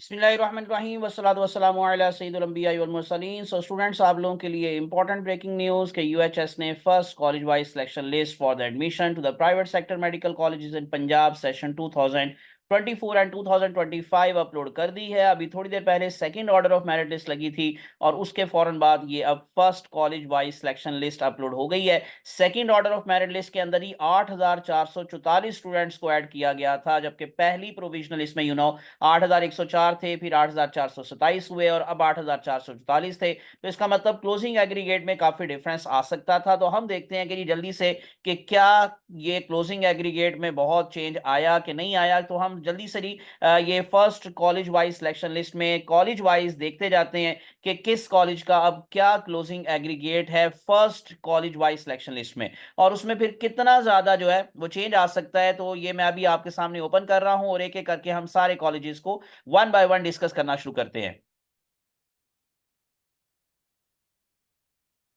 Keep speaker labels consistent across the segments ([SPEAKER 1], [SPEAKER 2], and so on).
[SPEAKER 1] बिस्मिल्लाहिर्रहमानिर्रहीम वस्सलातु वस्सलामु अला सय्यिदिल अंबिया'i वल मुरसलीन। सो स्टूडेंट्स, आप लोगों के लिए इंपॉर्टेंट ब्रेकिंग न्यूज़ कि यूएचएस ने first college wise selection list for the admission to the private sector medical colleges in Punjab session 2024 and 2025 upload कर दी है। अभी थोड़ी देर पहले second order of merit list लगी थी और उसके फौरन बाद ये अब first college wise selection list upload हो गई है। Second order of merit list के अंदर ही 8,444 स्टूडेंट्स को ऐड किया गया था, जबकि पहली प्रोविजनल लिस्ट में 8,104 थे, फिर 8,427 हुए और अब 8,444 थे। तो इसका मतलब क्लोजिंग एग्रीगेट में काफी डिफरेंस आ सकता था। तो हम देखते हैं कि जी जल्दी से कि क्या ये क्लोजिंग एग्रीगेट में बहुत चेंज आया कि नहीं आया। तो हम जल्दी से ही ये first college wise selection list में कॉलेज वाइज देखते जाते हैं कि किस कॉलेज का अब क्या क्लोजिंग एग्रीगेट है first college wise selection list में, और उसमें फिर कितना ज्यादा जो है वो चेंज आ सकता है। तो ये मैं अभी आपके सामने ओपन कर रहा हूं और एक एक करके हम सारे कॉलेजेस को वन बाय वन डिस्कस करना शुरू करते हैं।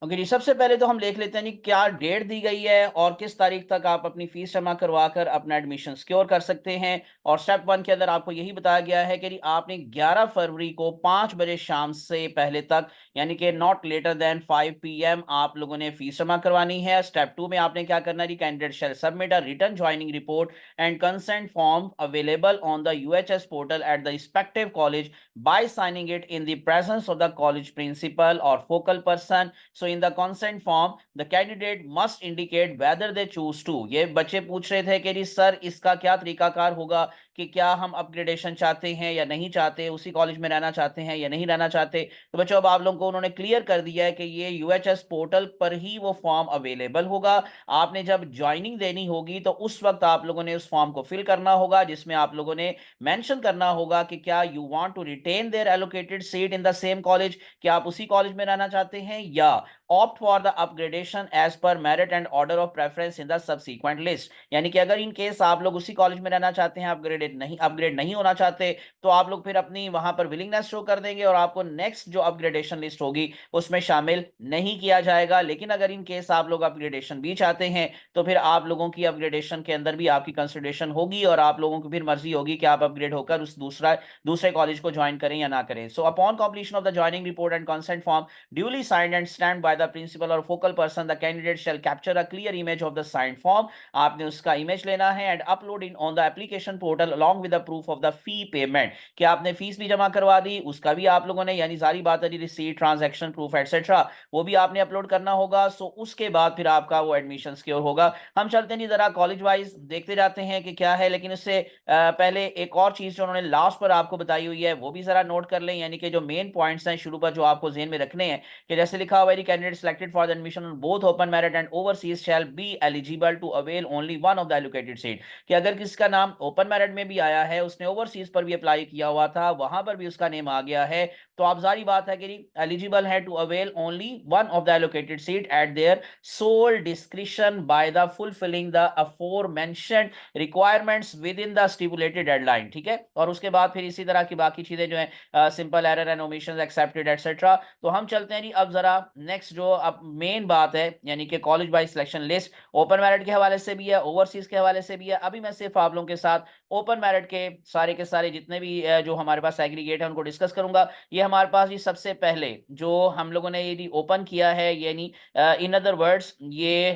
[SPEAKER 1] ओके जी, सबसे पहले तो हम देख लेते हैं जी क्या डेट दी गई है और किस तारीख तक आप अपनी फीस जमा करवा कर अपना एडमिशन सिक्योर कर सकते हैं। और स्टेप वन के अंदर आपको यही बताया गया है कि जी आपने 11 फरवरी को 5 बजे शाम से पहले तक, यानी कि नॉट लेटर देन 5 PM आप लोगों ने फीस जमा करवानी है। स्टेप टू में आपने क्या करना है जी, candidate shall submit a written joining report and consent form available on the UHS portal at the respective college by signing it in the presence of the college principal और focal person. So in the consent form, the candidate must indicate whether they choose to। ये बच्चे पूछ रहे थे कि जी sir इसका क्या तरीकाकार होगा कि क्या हम अपग्रेडेशन चाहते हैं या नहीं चाहते, उसी कॉलेज में रहना चाहते हैं या नहीं रहना चाहते। तो बच्चों अब आप लोगों को उन्होंने क्लियर कर दिया है कि ये यूएचएस पोर्टल पर ही वो फॉर्म अवेलेबल होगा। आपने जब ज्वाइनिंग देनी होगी तो उस वक्त आप लोगों ने उस फॉर्म को फिल करना होगा, जिसमें आप लोगों ने मेंशन करना होगा कि क्या you want to retain their allocated seat in the same college, क्या आप उसी कॉलेज में रहना चाहते हैं, या opt for the upgradation as per merit and order of preference in the subsequent list। यानी कि अगर इन केस आप लोग उसी कॉलेज में रहना चाहते हैं, अपग्रेड नहीं होना चाहते, तो आप लोग फिर अपनी वहां पर विलिंगनेस शो कर देंगे और आपको नेक्स्ट जो अपग्रेडेशन लिस्ट होगी उसमें शामिल नहीं किया जाएगा। लेकिन अगर इन केस आप लोग अपग्रेडेशन भी चाहते हैं तो फिर आप लोगों की अपग्रेडेशन के अंदर भी आपकी कंसिडरेशन होगी और आप लोगों की फिर मर्जी होगी कि आप अपग्रेड होकर उस दूसरे कॉलेज को ज्वाइन करें या ना करें। So upon completion of the joining report and consent form duly signed and stamped by the principal or focal person, the candidate shall capture a clear image of the signed form। आपने उसका image लेना है and upload in on the application portal along with the proof of the fee payment। कि आपने fees भी जमा करवा दी, उसका भी आप लोगों ने, यानी सारी बात है रिसीट, ट्रांजैक्शन प्रूफ एटसेट्रा, वो भी आपने अपलोड करना होगा। सो उसके बाद फिर आपका वो एडमिशन सिक्योर होगा। हम चलते नहीं, जरा कॉलेज वाइज देखते जाते हैं कि क्या है। लेकिन उससे पहले एक और चीज जो उन्होंने लास्ट पर आपको बताई हुई है वो भी जरा नोट कर लें, यानी कि जो मेन पॉइंट्स हैं शुरू पर जो आपको जेहन में रखने हैं, कि जैसे लिखा हुआ है candidate selected for the admission on both open merit and overseas shall be eligible to avail only one of the allocated seat. कि अगर किसका नाम ओपन मेरिट में भी आया है, उसने ओवरसीज पर भी अप्लाई किया हुआ था, वहां पर भी उसका नेम आ गया है, तो आप जारी बात है कि एलिजिबल है to avail only one of the allocated seat at their sole discretion by the fulfilling the aforementioned requirements within the stipulated deadline. ठीक है, और उसके बाद फिर इसी तरह की बाकी चीजें जो है simple error and omissions accepted etcetera. तो हम चलते हैं जी अब जरा नेक्स्ट जो अब मेन बात है, यानी कि college wise selection list open merit के हवाले से भी है, ओवरसीज के हवाले से भी है। अभी मैं सिर्फ आप लोगों के साथ ओपन मेरिट के सारे जितने भी जो हमारे पास एग्रीगेट है उनको डिस्कस करूंगा। ये हमारे पास जी सबसे पहले जो हम लोगों ने ये ओपन किया है, यानी इन अदर वर्ड्स ये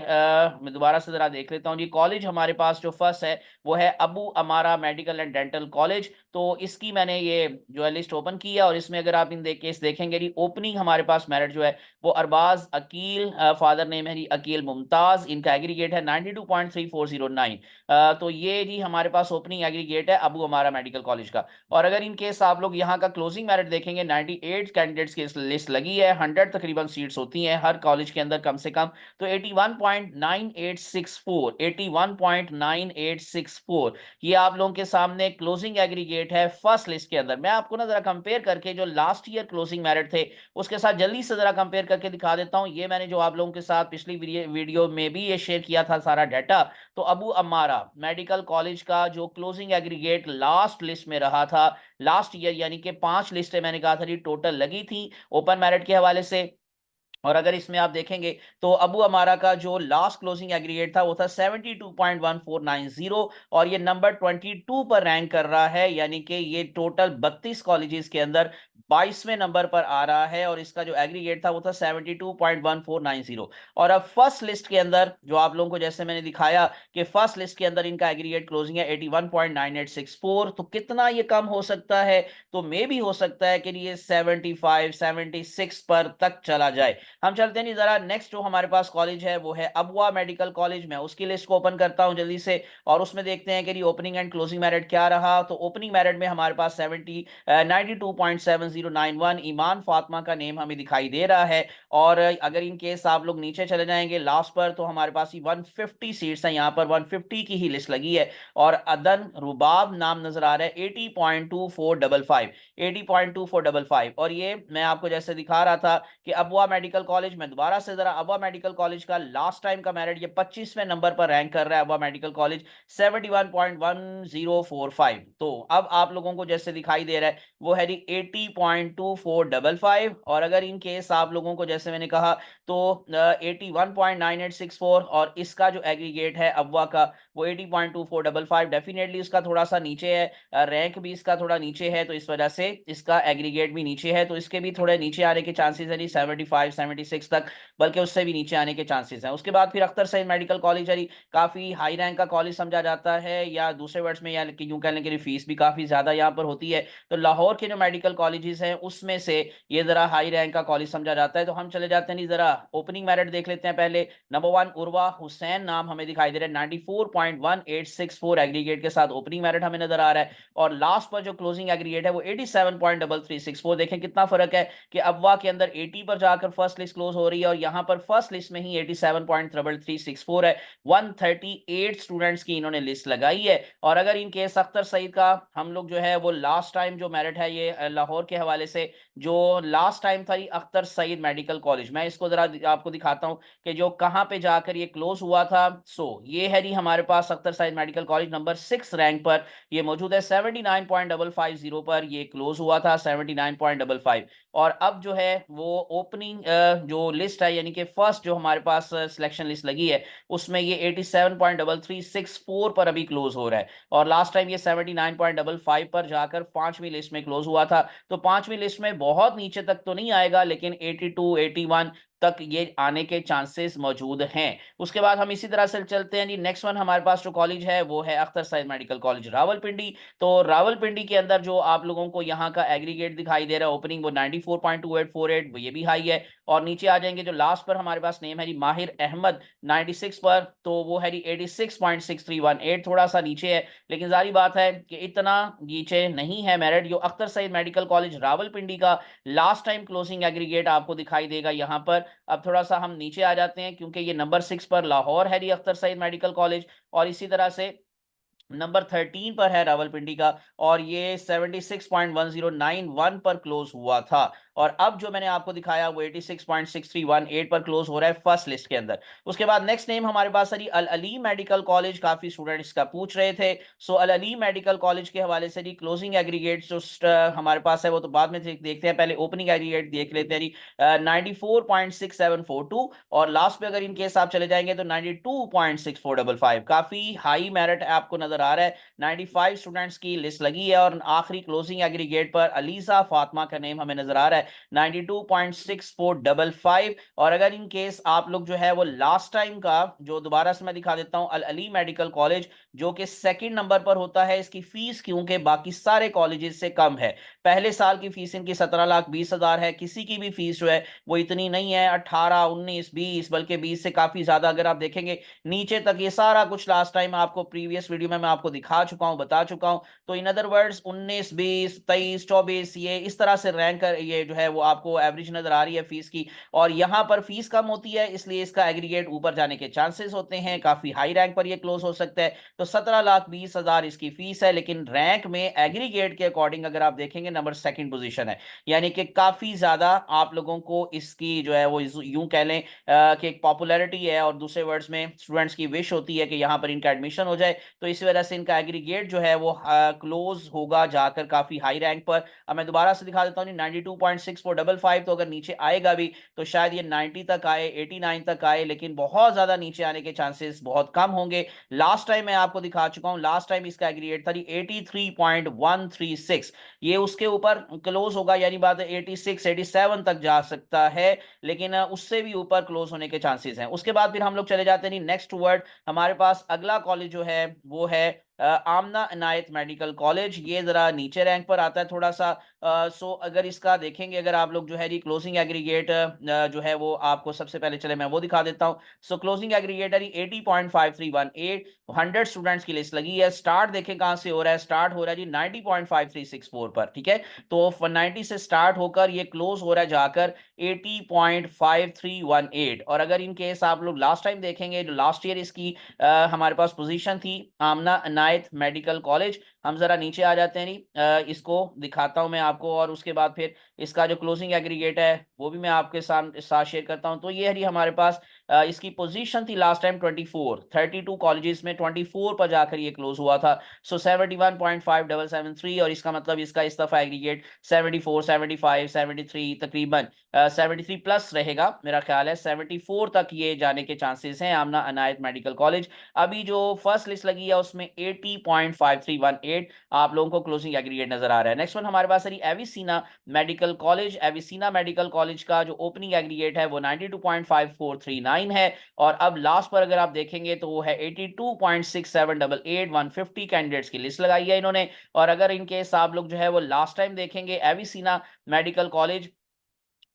[SPEAKER 1] मैं दोबारा से जरा देख लेता हूँ जी। कॉलेज हमारे पास जो फर्स्ट है वो है अबू अमारा मेडिकल एंड डेंटल कॉलेज। तो इसकी मैंने ये जो है लिस्ट ओपन की है और इसमें अगर आप इन केस देखेंगे जी, ओपनिंग हमारे पास मेरिट जो है वो अरबाज अकील, फादर नेम है जी अकील मुमताज, इनका एग्रीगेट है 92.3409। तो ये जी हमारे पास ओपनिंग एग्रीगेट है अबू हमारा मेडिकल कॉलेज का। और अगर इन केस आप लोग यहाँ का क्लोजिंग मेरिट देखेंगे, 98 कैंडिडेट्स की लिस्ट लगी है, 100 तकरीबन सीट्स होती हैं हर कॉलेज के अंदर कम से कम, तो 81.9864 ये आप लोगों के सामने क्लोजिंग एग्रीगेट है फर्स्ट लिस्ट के अंदर। मैं आपको ना जरा कंपेयर करके जो लास्ट ईयर क्लोजिंग मेरिट थे उसके साथ जल्दी से जरा कंपेयर करके दिखा देता हूं। ये मैंने जो आप लोगों के साथ पिछली वीडियो में भी ये शेयर किया था सारा डाटा। तो अबू अम्मारा मेडिकल कॉलेज का जो क्लोजिंग एग्रीगेट लास्ट लिस्ट में रहा था लास्ट ईयर, यानी कि 5 लिस्टें मैंने कहा था जी टोटल लगी थी ओपन मेरिट के हवाले से, और अगर इसमें आप देखेंगे तो अबू अमारा का जो लास्ट क्लोजिंग एग्रीगेट था वो था 72.1490 और ये नंबर 22 पर रैंक कर रहा है, यानी कि ये टोटल 32 कॉलेजेस के अंदर 22वें नंबर पर आ रहा है और इसका जो एग्रीगेट था वो था 72.1490। और अब फर्स्ट लिस्ट के अंदर जो आप लोगों को जैसे मैंने दिखाया कि फर्स्ट लिस्ट के अंदर इनका एग्रीगेट क्लोजिंग है 81.9864, तो कितना ये कम हो सकता है? तो मे भी हो सकता है कि ये 75 76 पर तक चला जाए। हम चलते हैं नहीं जरा नेक्स्ट जो हमारे पास कॉलेज है वो है अबवा मेडिकल कॉलेज। मैं उसकी लिस्ट को ओपन करता हूं जल्दी से और उसमें देखते हैं कि ओपनिंग एंड क्लोजिंग मेरिट क्या रहा। तो ओपनिंग मेरिट में हमारे पास 92.7091 ईमान फातिमा का नेम हमें दिखाई दे रहा है। और अगर इन केस आप लोग नीचे चले जाएंगे लास्ट पर तो हमारे पास ही 150 सीट्स हैं, यहाँ पर 150 की ही लिस्ट लगी है। और अदन रुबाब नाम नजर आ रहा है 80.2455, 80.2455। और ये मैं आपको जैसे दिखा रहा था कि अबवा मेडिकल कॉलेज में दोबारा से जरा अबवा मेडिकल कॉलेज का लास्ट टाइम का मेरिट ये 25वें नंबर पर रैंक कर रहा है अबवा मेडिकल कॉलेज 71.1045। तो अब आप लोगों को जैसे दिखाई दे रहा है वो है 80.2455। और अगर इन केस आप लोगों को जैसे मैंने कहा तो 81.9864 और इसका जो एग्रीगेट है अबवा का वो 80.2455, डेफिनेटली उसका थोड़ा सा नीचे है, रैंक भी इसका थोड़ा नीचे है, तो इस वजह से इसका एग्रीगेट भी नीचे है, तो इसके भी थोड़े नीचे आने के चांसेस है 75 76 तक, बल्कि उससे भी नीचे आने के चांसेस हैं। उसके बाद फिर अख्तर सईद मेडिकल कॉलेज है, काफी हाई रैंक का कॉलेज समझा जाता है, या दूसरे वर्ड्स में या यूं कह लें कि फीस भी काफी ज्यादा यहाँ पर होती है। तो लाहौर के जो मेडिकल कॉलेजेस हैं उसमें से ये जरा हाई रैंक का कॉलेज समझा जाता है। तो हम चले जाते हैं नहीं जरा ओपनिंग मेरिट देख लेते हैं पहले। नंबर 1 उर्वा हुसैन नाम हमें दिखाई दे रहा है 94.1864 एग्रीगेट के साथ ओपनिंग मेरिट हमें नजर आ रहा है। और लास्ट पर जो क्लोजिंग एग्रीगेट है वो 87.3364। देखें कितना फर्क है कि अबवा के अंदर 80 पर जाकर फर्स्ट लिस्ट क्लोज हो रही है और यहां पर फर्स्ट लिस्ट में ही 87.3364 है। 138 स्टूडेंट्स की इन्होंने लिस्ट लगाई है। और अगर इन केस अख्तर सईद का हम लोग जो है वो लास्ट टाइम जो मेरिट है ये लाहौर के हवाले से जो लास्ट टाइम था ये अख्तर सईद मेडिकल कॉलेज, मैं इसको जरा आपको दिखाता हूं कि जो कहां पे जाकर ये क्लोज हुआ था। ये है जी हमारे पास Akhtar Saeed medical college number 6 rank पर ये मौजूद है, 79.550 पर ये क्लोज हुआ था, 79.55। और अब जो है वो ओपनिंग जो लिस्ट है यानी कि फर्स्ट जो हमारे पास सिलेक्शन लिस्ट लगी है उसमें ये 87.3364 पर अभी क्लोज हो रहा है। और लास्ट टाइम ये 79.55 पर जाकर पांचवी लिस्ट में क्लोज हुआ था। तो पांचवी लिस्ट में बहुत नीचे तक तो नहीं आएगा लेकिन 82 81 तक ये आने के चांसेस मौजूद हैं। उसके बाद हम इसी तरह से चलते हैं जी नेक्स्ट वन हमारे पास जो कॉलेज है वो है अख्तर सईद मेडिकल कॉलेज रावलपिंडी। तो रावलपिंडी के अंदर जो आप लोगों को यहाँ का एग्रीगेट दिखाई दे रहा है ओपनिंग वो 94.2848, वो ये भी हाई है। और नीचे आ जाएंगे जो लास्ट पर हमारे पास नेम है जी माहिर अहमद 96 पर, तो वो है जी 86.6318, थोड़ा सा नीचे है लेकिन जारी बात है कि इतना नीचे नहीं है मेरिट। जो अख्तर सईद मेडिकल कॉलेज रावलपिंडी का लास्ट टाइम क्लोजिंग एग्रीगेट आपको दिखाई देगा यहाँ पर। अब थोड़ा सा हम नीचे आ जाते हैं क्योंकि ये नंबर 6 पर लाहौर है जी अख्तर सईद मेडिकल कॉलेज, और इसी तरह से नंबर 13 पर है रावलपिंडी का और ये 76.1091 पर क्लोज हुआ था। और अब जो मैंने आपको दिखाया वो 86.6318 पर क्लोज हो रहा है फर्स्ट लिस्ट के अंदर। उसके बाद नेक्स्ट नेम हमारे पास है अल अली मेडिकल कॉलेज, काफी स्टूडेंट इसका पूछ रहे थे। सो अल अली मेडिकल कॉलेज के हवाले से जी क्लोजिंग एग्रीगेट जो हमारे पास है वो तो बाद में देखते हैं, पहले ओपनिंग एग्रीगेट देख लेते हैं जी। 94.6742 और लास्ट पे अगर इन केस आप चले जाएंगे तो 92.6455, काफी हाई मेरिट आपको नजर आ रहा है। 95 स्टूडेंट्स की लिस्ट लगी है और आखिरी क्लोजिंग एग्रीगेट पर अलीजा फातिमा का नेम हमें नजर आ रहा है 92.6455। और अगर इन केस आप लोग जो है वो लास्ट टाइम का जो दोबारा से मैं दिखा देता हूं अल अली मेडिकल कॉलेज जो कि सेकंड नंबर पर होता है, इसकी फीस क्योंकि बाकी सारे कॉलेजेस से कम है। पहले साल की फीस इनकी 17,20,000 है, किसी की भी फीस जो है वो इतनी नहीं है 18 19 20, बल्कि 20 से काफी ज्यादा अगर आप देखेंगे नीचे तक ये सारा कुछ लास्ट टाइम आपको प्रीवियस वीडियो में मैं आपको दिखा चुका हूं, बता चुका हूं। तो इन अदर वर्ड्स 19 20 23 24 ये इस तरह से रैंक ये जो है वो आपको एवरेज नजर आ रही है फीस की। और यहां पर फीस कम होती है इसलिए इसका एग्रीगेट ऊपर जाने के चांसेस होते हैं, काफी हाई रैंक पर ये क्लोज हो सकता है। तो 17,20,000 इसकी फीस है, लेकिन रैंक में एग्रीगेट के अकॉर्डिंग अगर आप देखेंगे नंबर सेकंड पोजीशन है, यानी कि काफी ज्यादा आप लोगों को इसकी जो है वो यूं कह लें कि एक पॉपुलैरिटी है, और दूसरे वर्ड्स में स्टूडेंट्स की विश होती है कि यहाँ पर इनका एडमिशन हो जाए, तो इस वजह से इनका एग्रीगेट जो है वो क्लोज होगा जाकर काफी हाई रैंक पर। अब मैं दोबारा से दिखा देता हूँ, 92.6455, तो अगर नीचे आएगा भी तो शायद ये 90 तक आए, 89 तक आए, लेकिन बहुत ज्यादा नीचे आने के चांसेस बहुत कम होंगे। लास्ट टाइम मैं आपको दिखा चुका हूं, लास्ट टाइम इसका एग्रीगेट था 83.136, ये उसके ऊपर क्लोज होगा, यानी बात है 86 87 तक जा सकता है, लेकिन उससे भी ऊपर क्लोज होने के चांसेस हैं। उसके बाद फिर हम लोग चले जाते हैं नेक्स्ट वर्ड, हमारे पास अगला कॉलेज जो है वो है आमना इनायत मेडिकल कॉलेज। ये जरा नीचे रैंक पर आता है थोड़ा सा। सो अगर इसका देखेंगे, अगर आप लोग जो है क्लोजिंग एग्रीगेट जो है वो आपको सबसे पहले चले मैं वो दिखा देता हूं। सो क्लोजिंग एग्रीगेट है 80.5318, 100 स्टूडेंट्स की लिस्ट लगी है। स्टार्ट देखें कहां से हो रहा है, स्टार्ट हो रहा है जी 90.5364 पर, ठीक है। तो 90 से स्टार्ट होकर ये क्लोज हो रहा है जाकर 80.5318। और अगर इन केस आप लोग लास्ट टाइम देखेंगे, जो लास्ट ईयर इसकी हमारे पास पोजीशन थी आमना इनायत मेडिकल कॉलेज, हम जरा नीचे आ जाते हैं नहीं, इसको दिखाता हूं मैं आपको, और उसके बाद फिर इसका जो क्लोजिंग एग्रीगेट है वो भी मैं आपके साथ शेयर करता हूं। तो ये है हमारे पास इसकी पोजीशन थी लास्ट टाइम 24, 32 कॉलेजेस में 24 पर जाकर ये क्लोज हुआ था। सो 71.5773, और इसका मतलब इसका इस दफा एग्रीगेट 74 75 73 तकरीबन 73 प्लस रहेगा मेरा ख्याल है। 74 तक ये जाने के चांसेस हैं आमना अनायत मेडिकल कॉलेज। अभी जो फर्स्ट लिस्ट लगी है उसमें 80.5318 आप लोगों को क्लोजिंग एग्रीगेट नजर आ रहा है। नेक्स्ट वन हमारे पास है एविसीना मेडिकल कॉलेज। एविसीना मेडिकल कॉलेज का जो ओपनिंग एग्रीगेट है वो 92.5439 है, और अब लास्ट पर अगर आप देखेंगे तो वो है 82.6788, 150 कैंडिडेट्स की लिस्ट लगाई है इन्होंने। और अगर इनकेस आप लोग जो है वो लास्ट टाइम देखेंगे एविसीना मेडिकल कॉलेज,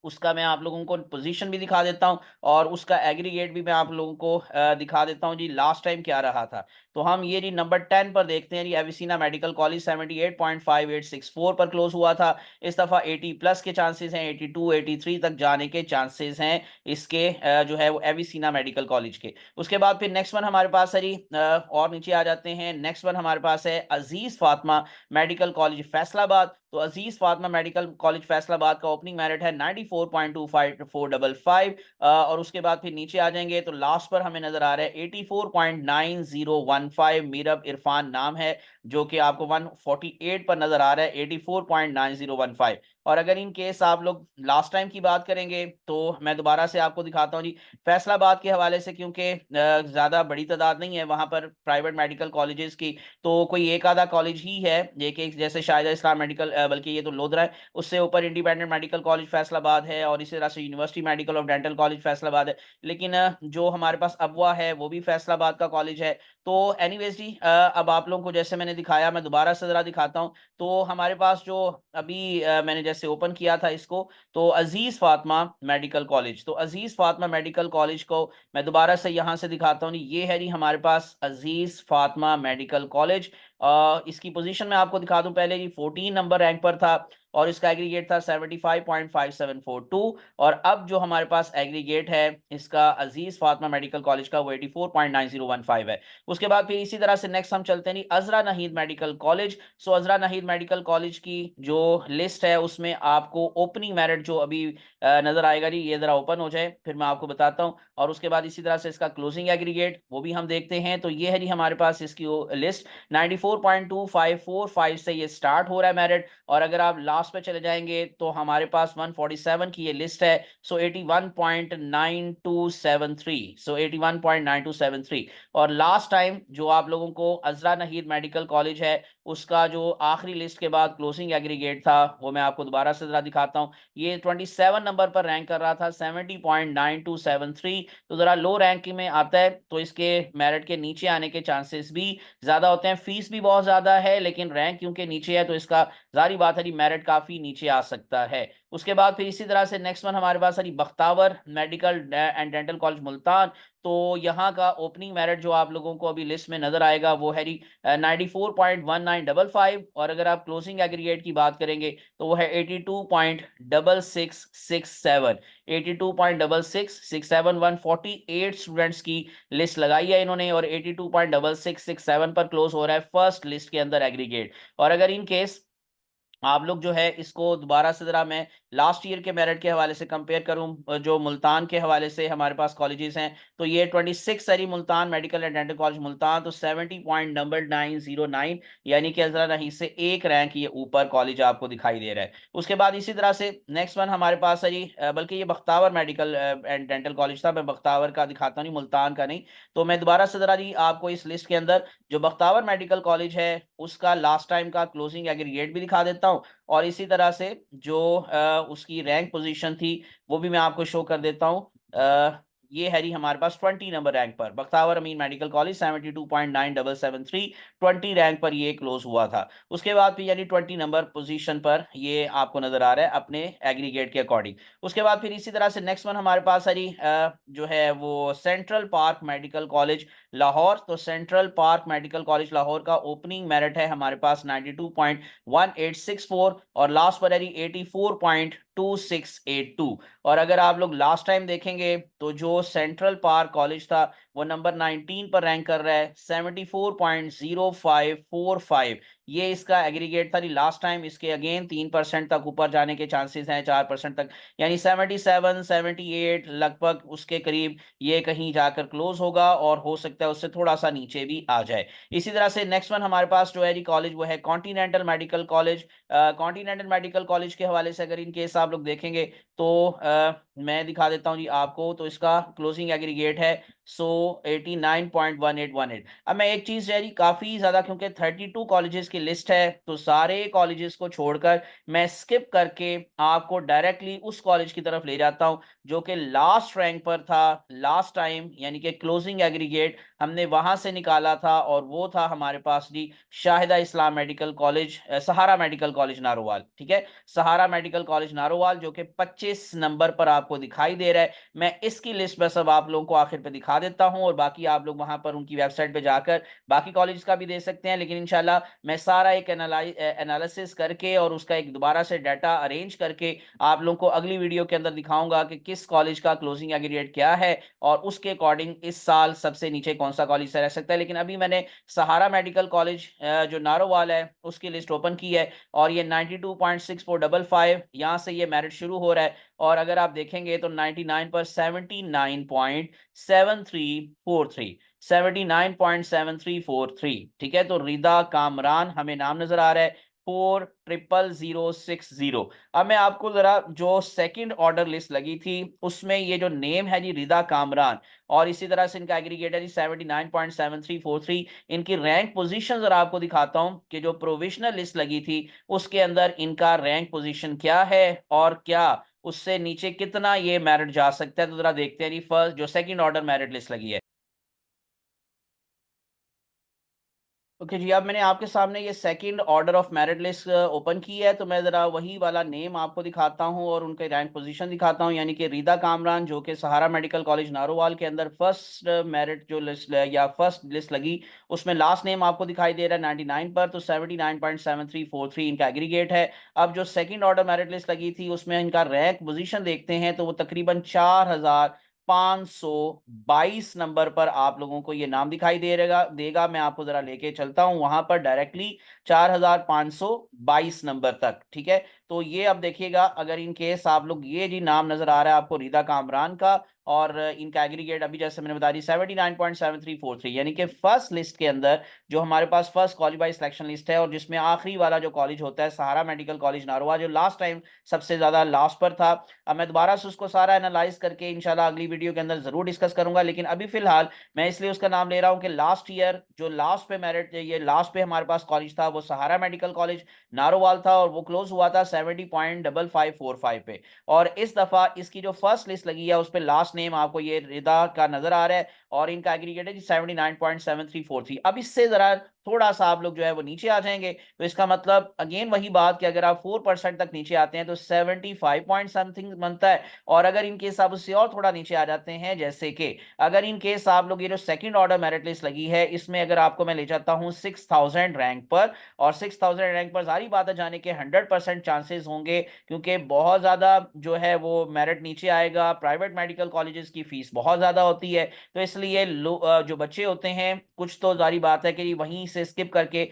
[SPEAKER 1] उसका मैं आप लोगों को पोजीशन भी दिखा देता हूं, और उसका एग्रीगेट भी मैं आप लोगों को दिखा देता हूं जी लास्ट टाइम क्या रहा था। तो हम ये जी नंबर 10 पर देखते हैं जी, एविसीना मेडिकल कॉलेज 78.5864 पर क्लोज हुआ था। इस दफा 80 प्लस के चांसेस हैं, 82 83 तक जाने के चांसेस हैं इसके जो है वो एविसीना मेडिकल कॉलेज के। उसके बाद फिर नेक्स्ट वन हमारे पास है जी, और नीचे आ जाते हैं, नेक्स्ट वन हमारे पास है अजीज फातिमा मेडिकल कॉलेज फैसलाबाद। तो अजीज फातिमा मेडिकल कॉलेज फैसलाबाद का ओपनिंग मेरिट है 94.25455, और उसके बाद फिर नीचे आ जाएंगे तो लास्ट पर हमें नजर आ रहा है 84.9015, मीरब इरफान नाम है, जो कि आपको 148 पर नजर आ रहा है 84.9015। और अगर इन केस आप लोग लास्ट टाइम की बात करेंगे तो मैं दोबारा से आपको दिखाता हूँ जी फैसलाबाद के हवाले से, क्योंकि ज्यादा बड़ी तादाद नहीं है वहां पर प्राइवेट मेडिकल कॉलेजेस की, तो कोई एक आधा कॉलेज ही है जैसे शाहिदा इस्लाम मेडिकल, बल्कि ये तो लोधरा है, उससे ऊपर इंडिपेंडेंट मेडिकल कॉलेज फैसलाबाद है, और इसी तरह से university medical of dental college Faisalabad है। लेकिन जो हमारे पास अबवा है वो भी फैसलाबाद का कॉलेज है। तो एनीवेज जी, अब आप लोगों को जैसे मैंने दिखाया, मैं दोबारा से जरा दिखाता हूँ। तो हमारे पास जो अभी मैंने जैसे ओपन किया था इसको, तो अजीज फातिमा मेडिकल कॉलेज, तो अजीज फातिमा मेडिकल कॉलेज को मैं दोबारा से यहां से दिखाता हूँ। ये है जी हमारे पास अजीज फातिमा मेडिकल कॉलेज। इसकी पोजीशन मैं आपको दिखा दूं, पहले जी 14 नंबर रैंक पर था, और इसका एग्रीगेट था 75.5742, और अब जो हमारे पास एग्रीगेट है इसका अजीज फातिमा मेडिकल कॉलेज का वो 84.9015 है। उसके बाद फिर इसी तरह से नेक्स्ट हम चलते हैं अजरा नहीद मेडिकल कॉलेज। सो अजरा नहीद मेडिकल कॉलेज की जो लिस्ट है उसमें आपको ओपनिंग मेरिट जो अभी नजर आएगा जी, ये जरा ओपन हो जाए फिर मैं आपको बताता हूँ। और उसके बाद इसी तरह से इसका क्लोजिंग एग्रीगेट वो भी हम देखते हैं। तो ये है जी हमारे पास इसकी लिस्ट 94.2545 से ये स्टार्ट हो रहा है मेरिट, और अगर आप लास्ट पे चले जाएंगे तो हमारे पास 147 की ये लिस्ट है। सो 81.9273, सो 81.9273। और लास्ट टाइम जो आप लोगों को अजरा नहीद मेडिकल कॉलेज है उसका जो आखिरी लिस्ट के बाद क्लोजिंग एग्रीगेट था वो मैं आपको दोबारा से जरा दिखाता हूं। ये 27 नंबर पर रैंक कर रहा था 70.9273, तो जरा लो रैंक में आता है, तो इसके मेरिट के नीचे आने के चांसेस भी ज्यादा होते हैं। फीस भी बहुत ज्यादा है, लेकिन रैंक क्योंकि नीचे है तो इसका जारी बात है मेरिट काफी नीचे आ सकता है। उसके बाद फिर इसी तरह से नेक्स्ट वन हमारे पास है Bakhtawar medical and dental college Multan. तो यहाँ का ओपनिंग मेरिट जो आप लोगों को अभी लिस्ट में नजर आएगा वो है 94.1955, और अगर आप क्लोजिंग एग्रीगेट की बात करेंगे तो वो है 82.6667। 82.6667, 148 स्टूडेंट्स की लिस्ट लगाई है इन्होंने, और 82.6667 पर क्लोज हो रहा है फर्स्ट लिस्ट के अंदर एग्रीगेट। और अगर इन केस आप लोग जो है इसको दोबारा से जरा मैं लास्ट ईयर के मेरिट के हवाले से कंपेयर करूं, जो मुल्तान के हवाले से हमारे पास कॉलेजेस हैं, तो ये 26 सरी Multan medical and dental college Multan, तो 70.909, यानी कि जरा नहीं से एक रैंक ये ऊपर कॉलेज आपको दिखाई दे रहा है। उसके बाद इसी तरह से नेक्स्ट वन हमारे पास है जी, बल्कि ये Bakhtawar medical and dental college था, मैं बख्तावर का दिखाता नहीं, मुल्तान का नहीं। तो मैं दोबारा से जरा जी आपको इस लिस्ट के अंदर जो बख्तावर मेडिकल कॉलेज है उसका लास्ट टाइम का क्लोजिंग एग्रीगेट भी दिखा देता हूं, और इसी तरह से जो उसकी रैंक पोजीशन थी वो भी मैं आपको शो कर देता हूं। ये है जी हमारे पास 20 नंबर रैंक पर बख्तावर अमीन मेडिकल कॉलेज, 72.9773, 20 रैंक पर ये क्लोज हुआ था। उसके बाद फिर यानी 20 नंबर पोजीशन पर ये आपको नजर आ रहा है अपने एग्रीगेट के अकॉर्डिंग। उसके बाद फिर इसी तरह से नेक्स्ट वन हमारे पास है जी, जो है वो central park medical college Lahore. तो central park medical college Lahore का ओपनिंग मेरिट है हमारे पास 92.1864, और लास्ट पर है 84.2682। और अगर आप लोग लास्ट टाइम देखेंगे तो जो सेंट्रल पार्क कॉलेज था वो नंबर 19 पर रैंक कर रहा है 74.0545, ये इसका एग्रीगेट था लास्ट टाइम। इसके अगेन 3% तक ऊपर जाने के चांसेस हैं, 4% तक, यानी 77 78 लगभग उसके करीब ये कहीं जाकर क्लोज होगा, और हो सकता है उससे थोड़ा सा नीचे भी आ जाए। इसी तरह से नेक्स्ट वन हमारे पास जो है जी कॉलेज वो है continental medical college. Continental medical college के हवाले से अगर इन केस आप लोग देखेंगे तो मैं दिखा देता हूं जी आपको, तो इसका क्लोजिंग एग्रीगेट है 89.1818। अब मैं एक चीज है जी, काफी ज्यादा क्योंकि 32 कॉलेजेस की लिस्ट है, तो सारे कॉलेजेस को छोड़कर मैं स्किप करके आपको डायरेक्टली उस कॉलेज की तरफ ले जाता हूं जो कि लास्ट रैंक पर था लास्ट टाइम, यानी कि क्लोजिंग एग्रीगेट हमने वहां से निकाला था, और वो था हमारे पास जी शाहिदा इस्लाम मेडिकल कॉलेज, सहारा मेडिकल कॉलेज नारोवाल। ठीक है, सहारा मेडिकल कॉलेज नारोवाल जो कि 25 नंबर पर आपको दिखाई दे रहा है। मैं इसकी लिस्ट बस अब आप लोगों को आखिर पे दिखा देता हूं, और बाकी आप लोग वहां पर उनकी वेबसाइट पे जाकर बाकी कॉलेज का भी दे सकते हैं, लेकिन इंशाल्लाह मैं सारा एक एनालिसिस करके और उसका एक दोबारा से डाटा अरेंज करके आप लोगों को अगली वीडियो के अंदर दिखाऊंगा कि किस कॉलेज का क्लोजिंग एग्रीगेट क्या है, और उसके अकॉर्डिंग इस साल सबसे नीचे कौन सा कॉलेज से रह सकता है। लेकिन अभी मैंने सहारा मेडिकल कॉलेज जो नारोवाल है उसकी लिस्ट ओपन की है, और ये 92.6455 यहाँ से ये मेरिट शुरू हो रहा है, और अगर आप देखेंगे तो 99 पर 79.7343, 79.7343। ठीक है, तो रिदा कामरान हमें नाम नजर आ रहा है 400060। अब मैं आपको जरा जो सेकंड ऑर्डर लिस्ट लगी थी उसमें ये जो नेम है जी रिदा कामरान, और इसी तरह से इनका एग्रीगेट है जी 79.7343, इनकी रैंक पोजीशन जरा आपको दिखाता हूं कि जो प्रोविजनल लिस्ट लगी थी उसके अंदर इनका रैंक पोजीशन क्या है, और क्या उससे नीचे कितना ये मेरिट जा सकता है। तो जरा देखते हैं जी फर्स्ट जो सेकंड ऑर्डर मेरिट लिस्ट लगी है। ओके जी, अब मैंने आपके सामने ये second order of merit list open की है, तो मैं ज़रा वही वाला नेम आपको दिखाता हूँ और उनके रैंक पोजीशन दिखाता हूँ, यानी कि रिदा कामरान जो कि सहारा मेडिकल कॉलेज नारोवाल के अंदर फर्स्ट मेरिट जो लिस्ट या फर्स्ट लिस्ट लगी उसमें लास्ट नेम आपको दिखाई दे रहा है 99 पर, तो 79.7343 इनका एग्रीगेट है। अब जो सेकंड ऑर्डर मेरिट लिस्ट लगी थी उसमें इनका रैंक पोजीशन देखते हैं, तो वो तकरीबन 4522 नंबर पर आप लोगों को ये नाम दिखाई देगा। मैं आपको जरा लेके चलता हूं वहां पर डायरेक्टली 4522 नंबर तक। ठीक है, तो ये अब देखिएगा, अगर इन केस आप लोग ये जी नाम नजर आ रहा है आपको रिदा कामरान का, और इनका एग्रीगेट अभी जैसे मैंने बता दी 79.7343, यानी कि फर्स्ट लिस्ट के अंदर जो हमारे पास फर्स्ट क्वालिफाइड सिलेक्शन लिस्ट है, और जिसमें आखिरी वाला जो कॉलेज होता है सहारा मेडिकल कॉलेज नारोवा जो लास्ट टाइम सबसे ज्यादा लास्ट पर था। अब मैं दोबारा से उसको सारा एनालाइज करके इंशाल्लाह अगली वीडियो के अंदर जरूर डिस्कस करूंगा, लेकिन अभी फिलहाल मैं इसलिए उसका नाम ले रहा हूं कि लास्ट ईयर जो लास्ट पे मेरिट ये लास्ट पे हमारे पास कॉलेज था वो सहारा मेडिकल कॉलेज नारोवाल था, और वो क्लोज हुआ था 70.5545 पे। और इस दफा इसकी जो फर्स्ट लिस्ट लगी है उस पर लास्ट नेम आपको ये रिदा का नजर आ रहा है, और इनका एग्रीगेट है जी 79.7343। अब इससे जरा थोड़ा सा आप लोग जो है वो नीचे आ जाएंगे, तो इसका मतलब अगेन वही बात कि अगर आप 4% तक नीचे आते हैं तो 75 पॉइंट समथिंग बनता है। और अगर इन केस आप उससे और थोड़ा नीचे आ जाते हैं, जैसे कि अगर इन केस आप लोग ये जो सेकंड ऑर्डर मेरिट लिस्ट लगी है इसमें अगर आपको मैं ले जाता हूं 6000 रैंक पर, और 6000 रैंक पर जारी बात है जाने के 100% चांसेस होंगे, क्योंकि बहुत ज्यादा जो है वो मेरिट नीचे आएगा। प्राइवेट मेडिकल कॉलेजेस की फीस बहुत ज्यादा होती है, तो इसलिए जो बच्चे होते हैं कुछ तो जारी बात है कि वहीं से स्किप करके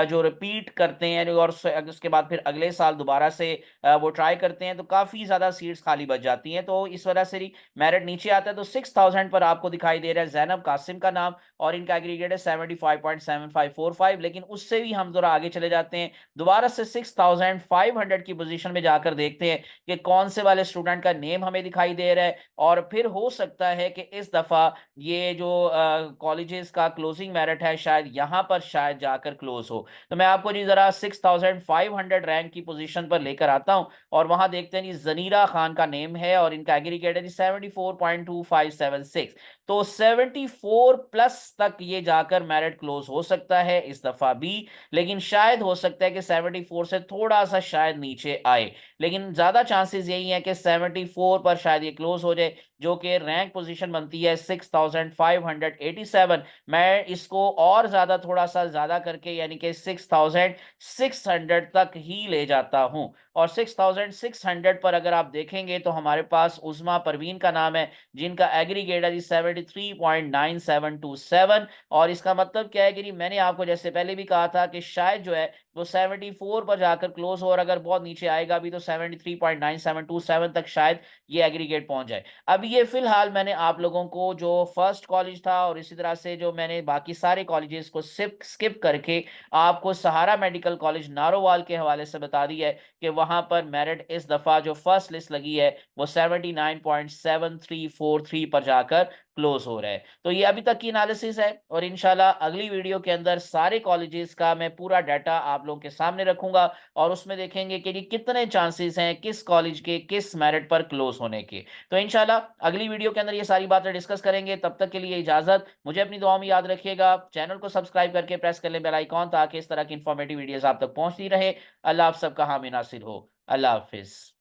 [SPEAKER 1] जो रिपीट करते हैं और उसके बाद फिर अगले साल दोबारा से वो ट्राई करते हैं, तो काफी ज्यादा सीट्स खाली बच जाती हैं, तो इस वजह से मेरिट नीचे आता है। तो 6000 पर आपको दिखाई दे रहा है जैनब कासिम का नाम, और इनका एग्रीगेट है 75.7545। लेकिन उससे भी हम जरा आगे चले जाते हैं, दोबारा से 6500 की पोजीशन में जाकर देखते हैं कि कौन से वाले स्टूडेंट का नेम हमें दिखाई दे रहा है, और फिर हो सकता है कि इस दफा ये जो कॉलेजेस का क्लोजिंग मेरिट है शायद यहां पर शायद जाकर क्लोज हो। तो मैं आपको जी जरा 6500 रैंक की पोजीशन पर लेकर आता हूं, और वहां देखते हैं जी जनीरा खान का नेम है और इनका एग्रीगेट है जी 74.2576। तो 74 प्लस तक ये जाकर मेरिट क्लोज हो सकता है इस दफा भी, लेकिन शायद हो सकता है कि 74 से थोड़ा सा शायद नीचे आए, लेकिन ज्यादा चांसेस यही है कि 74 पर शायद ये क्लोज हो जाए, जो कि रैंक पोजीशन बनती है 6587। मैं इसको और ज्यादा थोड़ा सा ज्यादा करके यानी कि 6600 तक ही ले जाता हूं, और 6600 पर अगर आप देखेंगे तो हमारे पास उस्मा परवीन का नाम है, जिनका एग्रीगेट है 73.9727। और इसका मतलब क्या है कि मैंने आपको जैसे पहले भी कहा था कि शायद जो है वो 74 पर जाकर क्लोज हो, और अगर बहुत नीचे आएगा भी तो 73.9727 तक शायद ये एग्रीगेट पहुंच जाए। अब ये फिलहाल मैंने आप लोगों को जो फर्स्ट कॉलेज था और इसी तरह से जो मैंने बाकी सारे कॉलेजेस को स्किप करके आपको सहारा मेडिकल कॉलेज नारोवाल के हवाले से बता दी है कि वहां पर मेरिट इस दफा जो फर्स्ट लिस्ट लगी है वो 79.7343 पर जाकर क्लोज हो रहा है। तो ये अभी तक की एनालिसिस है, और इंशाल्लाह अगली वीडियो के अंदर सारे कॉलेजेस का मैं पूरा डाटा आप लोगों के सामने रखूंगा, और उसमें देखेंगे कि कितने चांसेस हैं किस कॉलेज के किस मेरिट पर क्लोज होने के। तो इंशाल्लाह अगली वीडियो के अंदर ये सारी बातें डिस्कस करेंगे। तब तक के लिए इजाजत, मुझे अपनी दुआ में याद रखिएगा, चैनल को सब्सक्राइब करके प्रेस कर लें बेल आइकॉन, ताकि इस तरह की इंफॉर्मेटिव वीडियोस आप तक पहुंचती रहे। अल्लाह आप सबका हामी नासिर हो। अल्लाह हाफिज।